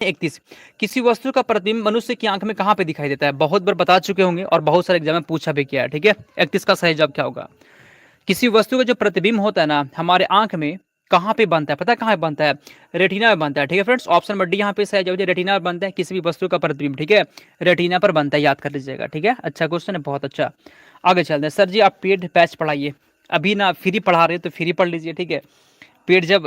31, किसी वस्तु का प्रतिबिंब मनुष्य की आंख में कहाँ पे दिखाई देता है? बहुत बार बता चुके होंगे और बहुत सारे एग्जाम में पूछा भी किया है, ठीक है। 31 का सही जवाब क्या होगा? किसी वस्तु का जो प्रतिबिंब होता है ना हमारे आंख में, कहाँ पे बनता है? पता है कहाँ पे बनता है? रेटिना में बनता है, ठीक है फ्रेंड्स। ऑप्शन नंबर डी यहाँ पे सही जवाब है, रेटिना में बनता है किसी भी वस्तु का प्रतिबिंब, ठीक है। रेटिना पर बनता है, याद कर लीजिएगा, ठीक है। अच्छा क्वेश्चन है, बहुत अच्छा। आगे चलते हैं। सर जी आप पेड बैच पढ़ाइए, अभी ना फ्री पढ़ा रहे तो फ्री पढ़ लीजिए, ठीक है। पेड जब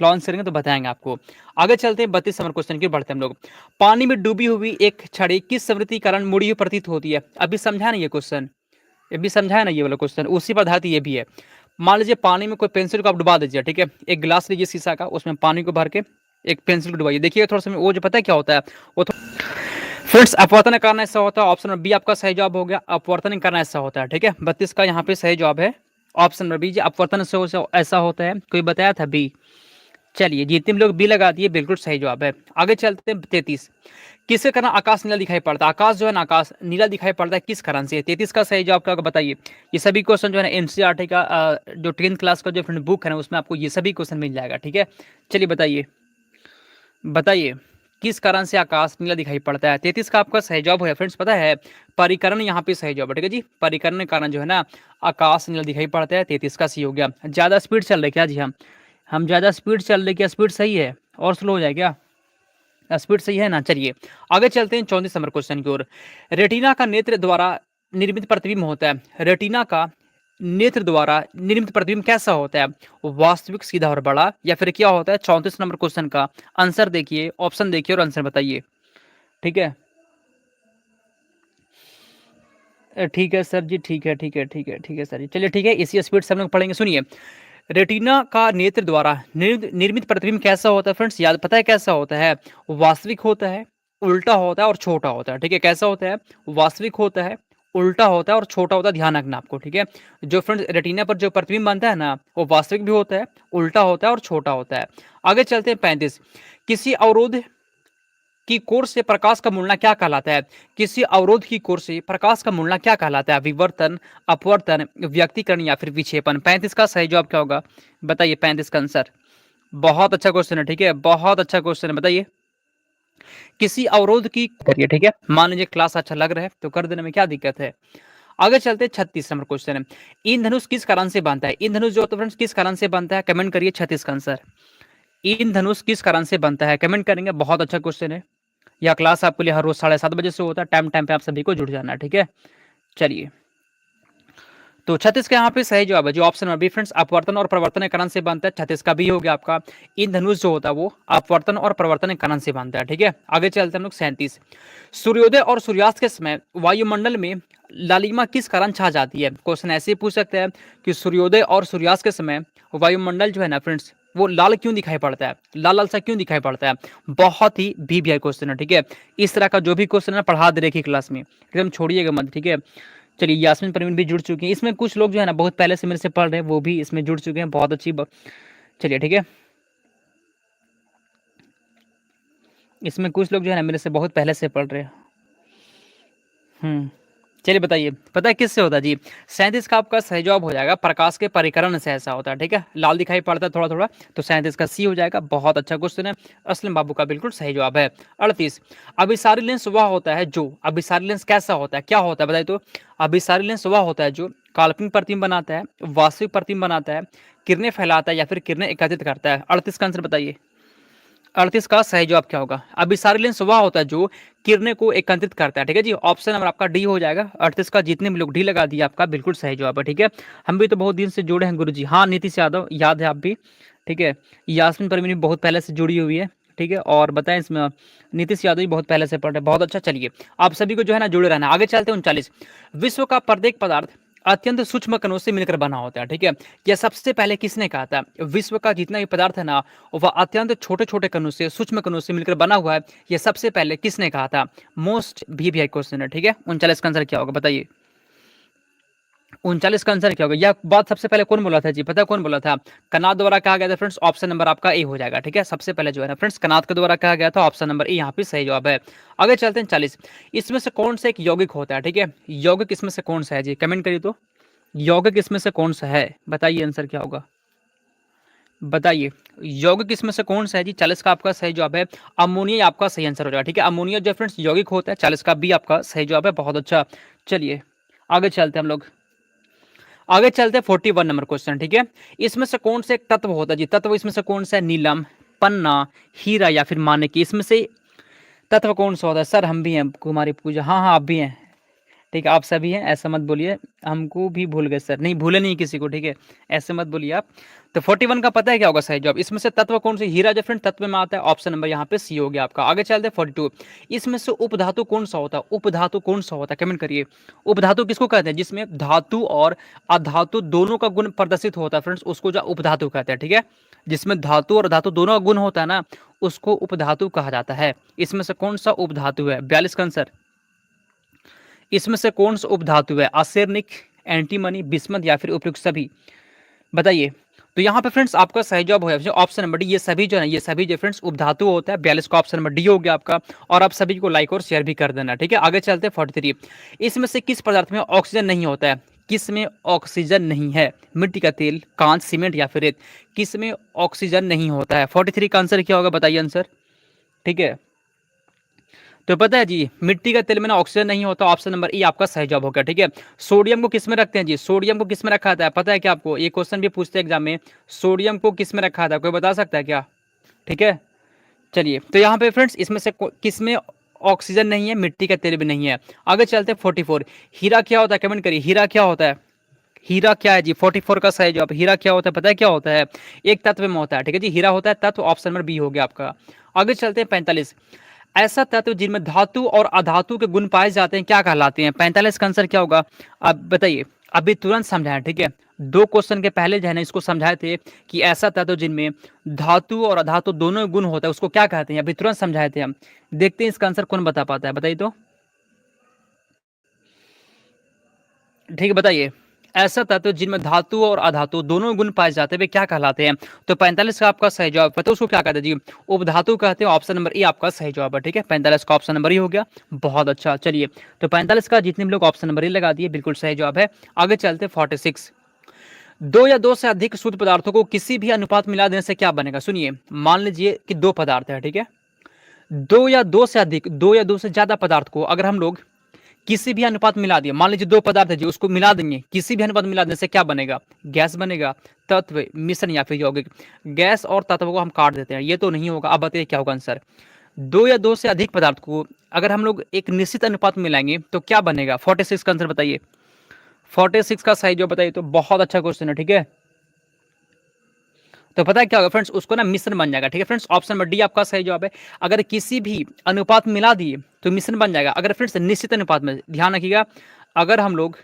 लॉन्च करेंगे तो बताएंगे आपको। आगे चलते हैं 32 नंबर क्वेश्चन की बढ़ते हैं हम लोग। पानी में डूबी हुई एक छड़ी किस समृद्धि कारण मुड़ी हुई प्रतीत होती है? अभी समझा ना ये क्वेश्चन, ये भी समझा है ना ये वाला क्वेश्चन, उसी पर आधारित ये भी है। मान लीजिए पानी में कोई पेंसिल को आप डुबा दीजिए, ठीक है। एक गिलास लीजिए शीशा का, उसमें पानी को भर के एक पेंसिल को डुबाइए, देखिए थोड़ा सा वो जो पता है क्या होता है वो फ्रेंड्स अपवर्तन करना ऐसा होता है। ऑप्शन नंबर बी आपका सही जवाब हो गया, अपवर्तन करना ऐसा होता है, ठीक है। 32 का यहाँ पे सही जवाब है ऑप्शन नंबर बी, अपवर्तन से ऐसा होता है। कोई बताया था बी? चलिए जितने लोग बी लगा दिए बिल्कुल सही जवाब है। आगे चलते हैं 33, किसके कारण आकाश नीला दिखाई पड़ता है? आकाश जो है ना आकाश नीला दिखाई पड़ता है किस कारण से? 33 का सही जवाब क्या होगा बताइए। ये सभी क्वेश्चन जो है ना एनसीईआरटी का जो 10th क्लास का जो फ्रेंड बुक है ना उसमें आपको ये सभी क्वेश्चन मिल जाएगा, ठीक है। चलिए बताइए, बताइए किस कारण से आकाश नीला दिखाई पड़ता है? 33 का आपका सही जवाब है फ्रेंड्स, पता है परिकरण यहाँ पे सही जवाब है, ठीक है जी। परिकरण के कारण जो है ना आकाश नीला दिखाई पड़ता है, 33 का सही हो गया। ज्यादा स्पीड चल रहे क्या जी? हम ज्यादा स्पीड चल रहे क्या? स्पीड सही है और स्लो हो जाए क्या? स्पीड सही है ना। चलिए आगे चलते हैं 34 नंबर क्वेश्चन की ओर। रेटिना का नेत्र द्वारा निर्मित प्रतिबिंब होता है, रेटिना का नेत्र द्वारा निर्मित प्रतिबिंब कैसा होता है? वास्तविक, सीधा और बड़ा, या फिर क्या होता है? 34 नंबर क्वेश्चन का आंसर देखिए, ऑप्शन देखिए और आंसर बताइए, ठीक है। ठीक है सर जी, ठीक है ठीक है ठीक है ठीक है सर जी, चलिए ठीक है, इसी स्पीड से हम लोग पढ़ेंगे। सुनिए, रेटिना का नेत्र द्वारा निर्मित प्रतिबिंब कैसा होता है फ्रेंड्स? याद पता है कैसा होता है? वास्तविक होता है, उल्टा होता है और छोटा होता है, ठीक है। कैसा होता है? वास्तविक होता है, उल्टा होता है और छोटा होता है, ध्यान रखना आपको, ठीक है। जो फ्रेंड्स रेटिना पर जो प्रतिबिंब बनता है ना वो वास्तविक भी होता है, उल्टा होता है और छोटा होता है। आगे चलते हैं 35, किसी अवरोध की कोर से प्रकाश का मुड़ना क्या कहलाता है? किसी अवरोध की कोर से प्रकाश का मुड़ना क्या कहलाता है? विवर्तन, अपवर्तन, व्यक्तीकरण या फिर विक्षेपण? 35 का सही जवाब क्या होगा बताइए? 35 का आंसर, बहुत अच्छा क्वेश्चन है, ठीक है, बहुत अच्छा क्वेश्चन है। बताइए किसी अवरोध की करिए, ठीक है। मान लीजिए क्लास अच्छा लग रहा है तो कर देने में क्या दिक्कत है। आगे चलते 36 नंबर क्वेश्चन है। इंद्रधनुष किस कारण से बनता है? इंद्रधनुष जो फ्रेंड्स किस कारण से बनता है? कमेंट करिए 36 का आंसर। इंद्रधनुष किस कारण से बनता है? कमेंट करेंगे, बहुत अच्छा क्वेश्चन है। यह क्लास आपके लिए हर रोज 7:30 से होता है, टाइम टाइम पे आप सभी को जुड़ जाना है, ठीक है। चलिए तो 36 का यहाँ पे सही जवाब है जो ऑप्शन नंबर बी फ्रेंड्स, अपवर्तन और प्रवर्तन के कारण से बनता है। 36 का भी हो गया आपका। इंद्रधनुष जो होता है वो अपवर्तन और प्रवर्तन के कारण से बनता है, ठीक है। आगे चलते हैं हम लोग 37, सूर्योदय और सूर्यास्त के समय वायुमंडल में लालिमा किस कारण छा जाती है? क्वेश्चन ऐसे ही पूछ सकते हैं कि सूर्योदय और सूर्यास्त के समय वायुमंडल जो है ना फ्रेंड्स वो लाल क्यों दिखाई पड़ता है, लाल लाल सा क्यों दिखाई पड़ता है? बहुत ही वीवीआई क्वेश्चन है, ठीक है। इस तरह का जो भी क्वेश्चन है पढ़ा दे रही क्लास में, एकदम छोड़िएगा मत, ठीक है। चलिए यास्मीन परवीन भी जुड़ चुकी हैं, इसमें कुछ लोग जो है ना बहुत पहले से मेरे से पढ़ रहे हैं वो भी इसमें जुड़ चुके हैं, बहुत अच्छी चलिए ठीक है। इसमें कुछ लोग जो है ना मेरे से बहुत पहले से पढ़ रहे हैं। चलिए बताइए, पता है किससे होता है जी? 37 का आपका सही जवाब हो जाएगा प्रकाश के परिकरण से ऐसा होता है, ठीक है। लाल दिखाई पड़ता है थोड़ा थोड़ा, तो 37 का सी हो जाएगा। बहुत अच्छा क्वेश्चन है, असलम बाबू का बिल्कुल सही जवाब है। 38, अभिसारी लेंस वह होता है जो, अभिसारी लेंस कैसा होता है, क्या होता है बताइए तो? अभिसारी लेंस वह होता है जो काल्पनिक प्रतिबिंब बनाता है, वास्तविक प्रतिबिंब बनाता है, किरणें फैलाता है या फिर किरणें एकत्रित करता है? 38 का आंसर बताइए। 38 का सही जवाब क्या होगा? अभिसारी लेंस वह होता है जो किरणें को एकत्रित करता है, ठीक है जी। ऑप्शन नंबर आपका डी हो जाएगा। 38 का जितने भी लोग डी लगा दिया आपका बिल्कुल सही जवाब है, ठीक है। हम भी तो बहुत दिन से जुड़े हैं गुरु जी। हाँ नीतीश यादव याद है आप भी, ठीक है। यास्मीन परवीन भी बहुत पहले से जुड़ी हुई है, ठीक है। और बताएं इसमें नीतीश यादव भी बहुत पहले से पढ़ रहे, बहुत अच्छा। चलिए आप सभी को जो है ना जुड़े रहना। आगे चलते हैं 39, विश्व का प्रत्येक पदार्थ अत्यंत सूक्ष्म कणों से मिलकर बना होता है, ठीक है। यह सबसे पहले किसने कहा था? विश्व का जितना भी पदार्थ है ना वह अत्यंत छोटे छोटे कणों से, सूक्ष्म कणों से मिलकर बना हुआ है, यह सबसे पहले किसने कहा था? मोस्ट वीवीआई क्वेश्चन है, ठीक है। 39 का आंसर क्या होगा बताइए? 39 का आंसर क्या होगा? यह बात सबसे पहले कौन बोला था जी? पता है कौन बोला था? कनाद द्वारा कहा गया था फ्रेंड्स। ऑप्शन नंबर आपका ए हो जाएगा, ठीक है। सबसे पहले जो है ना फ्रेंड्स कनाद के द्वारा कहा गया था, ऑप्शन नंबर ए यहाँ पे सही जवाब है। आगे चलते हैं 40, इसमें से कौन सा एक यौगिक होता है, ठीक है। यौगिक इसमें से कौन सा है जी? कमेंट करिए तो। यौगिक इसमें से कौन सा है बताइए, आंसर क्या होगा? बताइए यौगिक इसमें से कौन सा है जी? 40 का आपका सही जवाब है अमोनिया, आपका सही आंसर हो जाएगा। ठीक है, अमोनिया जो फ्रेंड्स यौगिक होता है, 40 का बी आपका सही जवाब है। बहुत अच्छा, चलिए आगे चलते हैं हम लोग। आगे चलते हैं 41 नंबर क्वेश्चन। ठीक है, इसमें से कौन सा एक तत्व होता है जी? तत्व इसमें से कौन सा है? नीलम, पन्ना, हीरा या फिर मानिकी, इसमें से तत्व कौन सा होता है? सर हम भी हैं कुमारी पूजा। हाँ हाँ आप भी हैं। ठीक है, आप सभी हैं, ऐसा मत बोलिए हमको भी भूल गए सर। नहीं भूले नहीं किसी को, ठीक है, ऐसे मत बोलिए आप। तो 41 का पता है क्या होगा सही जवाब? इसमें से तत्व कौन से? हीरा जो फ्रेंड तत्व में आता है, ऑप्शन नंबर यहाँ पे सी हो गया आपका। आगे चलते हैं 42। इसमें से उपधातु कौन सा होता है? उपधातु कौन सा होता है? कमेंट करिए। उपधातु किसको कहते हैं? जिसमें धातु और अधातु दोनों का गुण प्रदर्शित होता है फ्रेंड्स, उसको जो उपधातु कहते हैं। ठीक है, जिसमें धातु और धातु दोनों का गुण होता है ना, उसको उपधातु कहा जाता है। इसमें से कौन सा उपधातु है? 42 का आंसर। इसमें से कौन सा उपधातु है? आर्सेनिक, एंटीमनी, बिस्मथ या फिर उपयुक्त सभी? बताइए। तो यहाँ पे फ्रेंड्स आपका सही जवाब है ऑप्शन नंबर डी। ये सभी जो है, ये सभी जो फ्रेंड्स उपधातु होता है। 42 का ऑप्शन नंबर डी हो गया आपका। और आप सभी को लाइक और शेयर भी कर देना। ठीक है, आगे चलते हैं 43। इसमें से किस पदार्थ में ऑक्सीजन नहीं होता है? किस में ऑक्सीजन नहीं है? मिट्टी का तेल, कांच, सीमेंट या फिर रेत? किस में ऑक्सीजन नहीं होता है? 43 का आंसर क्या होगा? बताइए आंसर। ठीक है, तो पता है जी मिट्टी का तेल में ना ऑक्सीजन नहीं होता। ऑप्शन नंबर ई आपका सही जवाब होगा। ठीक है, सोडियम को किस में रखते हैं जी? सोडियम को किस में रखा था? पता है क्या आपको? ये क्वेश्चन भी पूछते हैं एग्जाम में, सोडियम को किस में रखा था? कोई बता सकता है क्या? ठीक है, चलिए तो यहाँ पे फ्रेंड्स इसमें से किस में ऑक्सीजन नहीं है? मिट्टी का तेल भी नहीं है। आगे चलते हैं 44। हीरा क्या होता है? कमेंट करिए, हीरा क्या होता है? हीरा क्या है जी? 44 का सही जवाब। हीरा क्या होता है? पता है क्या होता है? एक तत्व में होता है। ठीक है जी, हीरा होता है तत्व। ऑप्शन नंबर बी हो गया आपका। आगे चलते हैं 45। ऐसा तत्व जिनमें धातु और अधातु के गुण पाए जाते हैं क्या कहलाते हैं? 45 का आंसर क्या होगा? आप बताइए, अभी तुरंत समझाएं। ठीक है, दो क्वेश्चन के पहले जो है ना इसको समझाए थे कि ऐसा तत्व जिनमें धातु और अधातु दोनों गुण होता है उसको क्या कहते हैं? अभी तुरंत समझाए थे हम। देखते हैं इसका आंसर कौन बता पाता है, बताइए तो। ठीक है, बताइए। ऐसा तत्व जिनमें धातु और अधातु दोनों गुण पाए जाते हैं वे क्या कहलाते हैं? तो 45 का आपका सही जवाब पता है उसको क्या कहते हैं जी? उपधातु कहते हैं। ऑप्शन नंबर ए आपका सही जवाब है। ठीक है, 45 का ऑप्शन नंबर ही हो गया। बहुत अच्छा, चलिए तो 45 का जितने भी लोग ऑप्शन नंबर ए लगा दिए बिल्कुल सही जवाब है। आगे चलते 46। दो या दो से अधिक शुद्ध पदार्थों को किसी भी अनुपात मिला देने से क्या बनेगा? सुनिए, मान लीजिए कि दो पदार्थ है। ठीक है, दो या दो से अधिक, दो या दो से ज्यादा पदार्थ को अगर हम लोग किसी भी अनुपात मिला दिया, मान लीजिए दो पदार्थ है जी, उसको मिला देंगे, किसी भी अनुपात मिला देने से क्या बनेगा? गैस बनेगा, तत्व, मिश्रण या फिर यौगिक। गैस और तत्व को हम काट देते हैं, ये तो नहीं होगा। अब बताइए क्या होगा आंसर? दो या दो से अधिक पदार्थ को अगर हम लोग एक निश्चित अनुपात में मिलाएंगे तो क्या बनेगा? 46 का आंसर बताइए। 46 का सही जवाब बताइए तो। बहुत अच्छा क्वेश्चन है। ठीक है, तो पता है क्या होगा फ्रेंड्स? उसको ना मिश्रण बन जाएगा। ठीक है फ्रेंड्स, ऑप्शन नंबर डी आपका सही जवाब है। अगर किसी भी अनुपात मिला दिए तो मिश्रण बन जाएगा। अगर फ्रेंड्स निश्चित अनुपात में, ध्यान रखिएगा, अगर हम लोग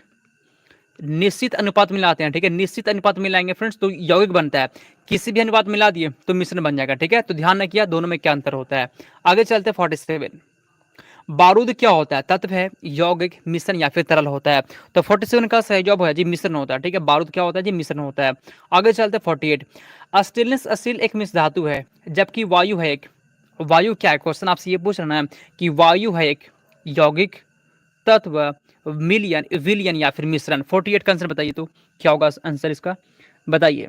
निश्चित अनुपात मिलाते हैं, ठीक है, निश्चित अनुपात मिलाएंगे फ्रेंड्स तो यौगिक बनता है। किसी भी अनुपात मिला दिए तो मिश्रण बन जाएगा। ठीक है, तो ध्यान रखिए दोनों में क्या अंतर होता है। आगे चलते 47। बारूद क्या होता है? तत्व है, यौगिक, मिश्रण या फिर तरल होता है? तो 47 का सही जवाब है जी मिश्रण होता है। ठीक है, बारूद क्या होता है जी? मिश्रण होता है। आगे चलते 48। स्टेनलेस स्टील एक मिश्र धातु है जबकि वायु है एक, वायु क्या है? क्वेश्चन आपसे ये पूछ रहा है कि वायु है एक यौगिक, तत्व, मिलियन, विलियन या फिर मिश्रण। 48 का आंसर बताइए तो क्या होगा आंसर इसका? बताइए।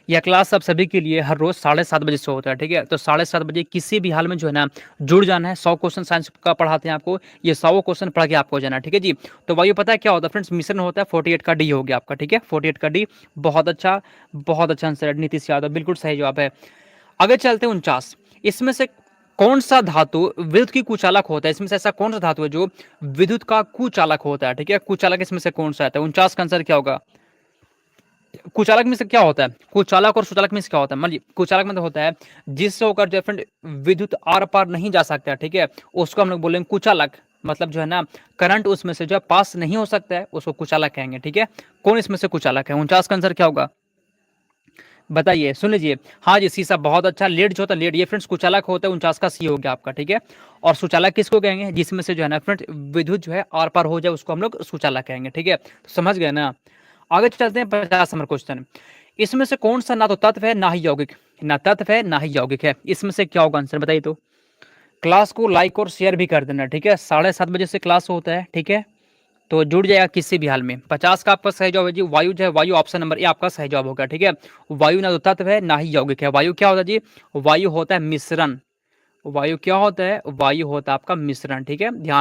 यह क्लास आप सभी के लिए हर रोज 7:30 बजे से होता है। ठीक है, तो 7:30 बजे किसी भी हाल में जो है ना जुड़ जाना है। 100 क्वेश्चन साइंस का पढ़ाते हैं आपको, ये 100 क्वेश्चन पढ़ के आपको जाना है। ठीक है जी, तो वायु पता है क्या होता है फ्रेंड्स? मिश्रण होता है। 48 का डी हो गया आपका। ठीक है, 48 का डी। बहुत अच्छा, बहुत अच्छा आंसर है नीतीश यादव, बिल्कुल सही जवाब है। आगे चलते हैं 49। इसमें से कौन सा धातु विद्युत की कुचालक होता है? इसमें से ऐसा कौन सा धातु है जो विद्युत का कुचालक होता है? ठीक है, कुचालक इसमें से कौन सा आता है? 49 का आंसर क्या होगा? कुचालक में से क्या होता है? कुचालक और सुचालक में से क्या होता है? मान लीजिए कुचालक में तो होता है जिससे होकर जो फ्रेंड विद्युत आर पार नहीं जा सकता। ठीक है, उसको हम लोग बोलेंगे कुचालक। मतलब जो है ना करंट उसमें से जो है पास नहीं हो सकता है, उसको कुचालक कहेंगे। ठीक है, कौन इसमें से कुचालक है? 49 का आंसर क्या होगा? बताइए, सुन लीजिए। हाँ जी, शीशा, बहुत अच्छा। लेड जो होता है, लेड, ये फ्रेंड्स कुचालक होता है। 49 का सी हो गया आपका। ठीक है, और सुचालक किसको कहेंगे? जिसमें से जो है ना फ्रेंड विद्युत जो है आर पार हो जाए उसको हम लोग सुचालक कहेंगे। ठीक है, तो समझ गए ना। आगे चलते हैं 50 नंबर क्वेश्चन। इसमें से कौन सा ना तो तत्व है ना ही यौगिक, ना तत्व है ना ही यौगिक है? इसमें से क्या होगा आंसर? बताइए तो। क्लास को लाइक और शेयर भी कर देना। ठीक है, 7:30 बजे से क्लास होता है। ठीक है, तो जुड़ जाएगा किसी भी हाल में। 50 का आपका सही जवाब है जी वायु, जो है वायु, ऑप्शन नंबर ए आपका सही जवाब होगा। ठीक है, वायु ना तो तत्व है ना ही यौगिक है। वायु क्या होता है जी? वायु होता है मिश्रण। वायु क्या होता है? वायु होता है आपका मिश्रण। ठीक है, ध्यान